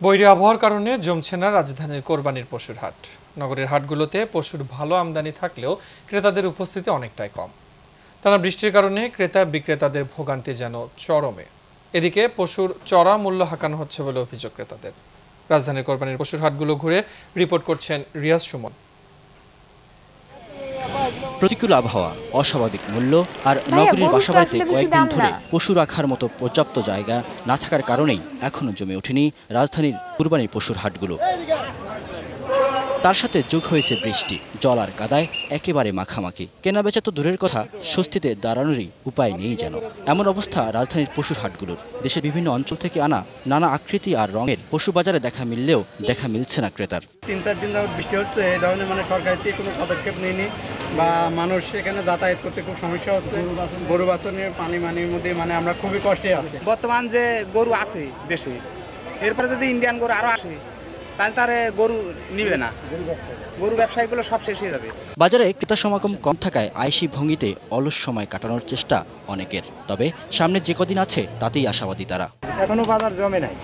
বৈরী আবহাওয়ার কারণে জমছে না রাজধানীর কোরবানির পশুর হাট। নগরের হাটগুলোতে পশুর ভালো আমদানি থাকলেও ক্রেতাদের উপস্থিতি অনেকটাই কম। টানা বৃষ্টির কারণে ক্রেতা বিক্রেতাদের ভোগান্তি যেন চরমে। এদিকে পশুর চড়া মূল্য হাঁকানো হচ্ছে বলে অভিযোগ ক্রেতাদের। রাজধানীর কোরবানির পশুর হাটগুলো ঘুরে রিপোর্ট করছেন রিয়াজ সুমন। প্রতিকূল আবহাওয়া, অস্বাভাবিক মূল্য আর নগরীর বাসাবাড়িতে কয়েকদিন ধরে পশু রাখার মতো পর্যাপ্ত জায়গা না থাকার কারণেই এখনো জমে ওঠেনি রাজধানীর কুরবানির পশুর হাটগুলো। তার সাথে যোগ হয়েছে বৃষ্টি, জল আর কাদায় একেবারে মাখামাখি। কেনাবেচা তো দূরের কথা, স্বস্তিতে দাঁড়ানোরই উপায় নেই যেন। এমন অবস্থা রাজধানীর পশুর হাটগুলোর। দেশের বিভিন্ন অঞ্চল থেকে আনা নানা আকৃতি আর রঙের পশু বাজারে দেখা মিললেও দেখা মিলছে না ক্রেতার। 3-4 দিন যাবত বৃষ্টি হচ্ছে, এই ধরনের সরকার থেকে কোনো পদক্ষেপ নেয়নি বা মানুষ এখানে যাতায়াত করতে খুব সমস্যা হচ্ছে। গরু বাছনের পানির মধ্যে আমরা খুবই কষ্টে আছি। বর্তমান যে গরু আছে দেশে, এরপরে যদি ইন্ডিয়ান গরু আরো আসে তাহলে তার গরু নিবে না, গরু ব্যবসায়ীগুলো সব শেষ হয়ে যাবে। বাজারে ক্রেতা সমাগম কম থাকায় আইসি ভঙ্গিতে অলস সময় কাটানোর চেষ্টা অনেকের। তবে সামনে যে কদিন আছে তাতেই আশাবাদী তারা। এখনো বাজার জমে নাই।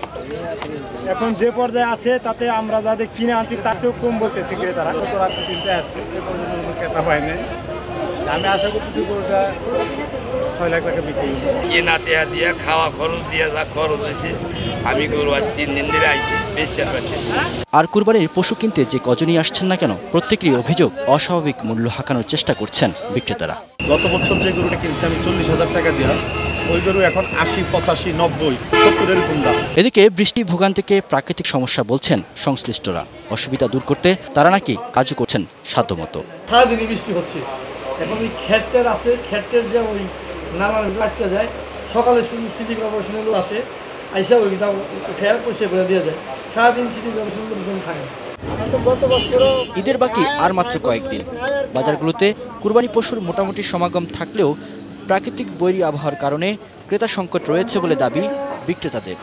এখন যে পর্যায়ে আছে তাতে আমরা যাদের কিনে আনছি তার চেয়েও কম বলতেছি ক্রেতারা। গত রাত্রে 3টে আসছে, এ পর্যন্ত কোনো ক্রেতা পায়নি। আমি আশা করতেছি গরুটা 6 লাখ টাকা বিক্রি হবে। কেনা টেয়া দিয়ে খাওয়া খরচ দিয়ে যা খরচ হয়েছে, আমি গরু আজ 3 দিন ধরে আইছি, বেশ চার পাচ্ছি। আর কুরবানির পশু কিনতে যে কজনই আসছেন না কেন, প্রত্যেকেরই অভিযোগ অস্বাভাবিক মূল্য হাঁকানোর চেষ্টা করছেন বিক্রেতারা। গত বছর যে গরুটা কিনছি আমি 40,000 টাকা দিয়ে, ওই গরু এখন 80, 85, 90, 70 এরকম দাম। এদিকে বৃষ্টি ভোগান্তিকে প্রাকৃতিক সমস্যা বলছেন সংশ্লিষ্টরা। অসুবিধা দূর করতে তারা নাকি কাজও করছেন সাধ্যমতো। সারাদিনই বৃষ্টি হচ্ছে, এখন ওই ক্ষেতের আছে, ক্ষেতের যে ওই নালা আটকে যায়, সকালে সিটি কর্পোরেশনের লোক আসে, আইসা ওইটা উঠে পরিষ্কার করে দিয়ে যায়। সারাদিন সিটি কর্পোরেশনের লোকজন থাকে না। ঈদের বাকি আর মাত্র কয়েকদিন। বাজারগুলোতে কুরবানি পশুর মোটামুটি সমাগম থাকলেও প্রাকৃতিক বৈরী আবহাওয়ার কারণে ক্রেতা সংকট রয়েছে বলে দাবি বিক্রেতাদের।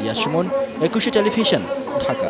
রিয়াজ সুমন, 21 টেলিভিশন, ঢাকা।